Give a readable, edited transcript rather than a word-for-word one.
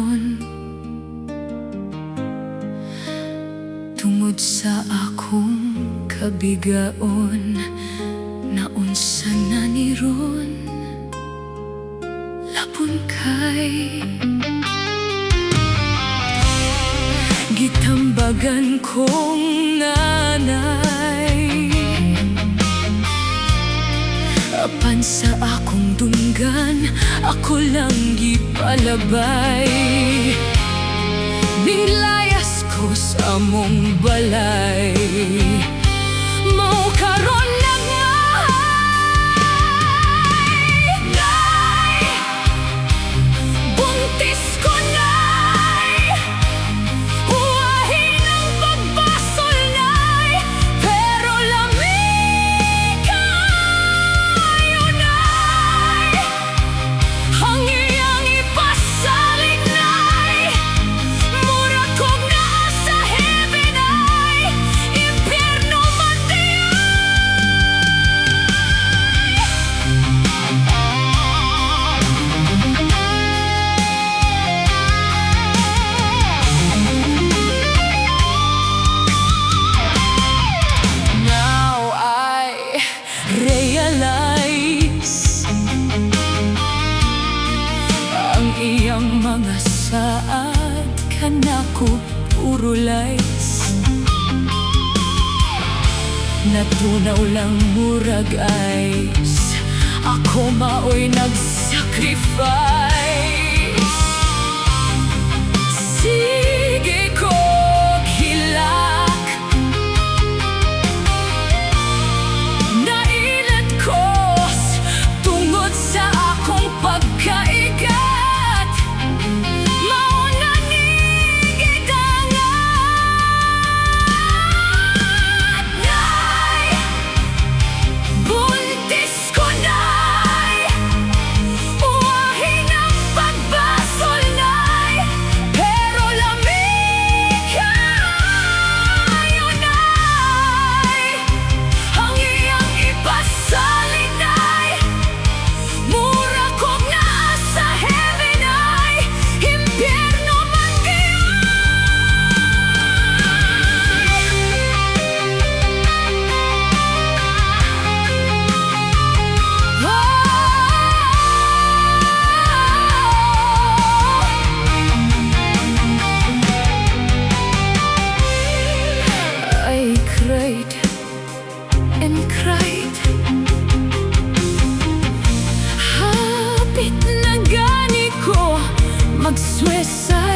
karon tungod sa akong kabigaon, naunsa na ni ron lapon kay gitambagan kong nanay. Apan sa akong dunggan, ako lang gipalabay. Ninglayas ko sa among balay, mao karon nagmahay. Nay, buntis ko nay, huwahin ang pagbasol nay, pero lamig kayo nay, ang iyang ipasalig nay, murag kog naa sa heaven ay, impyerno man now I realize ang iyang mga saad kanako puro lies. Natunaw lang murag ice, ako maoy nag-sacrifice. Sige ko hilak, nailat ko tungod sa akong pagkaigat, mauna ni gidangat. Nay, buntis ko nay, uwahin ang pagbasol nay, pero lamig kayo nay, ang iyang ipasalig nay, mura kog naa sa heaven ay, impyerno man I cried and cried. Hapit na gani ko mag-suicide.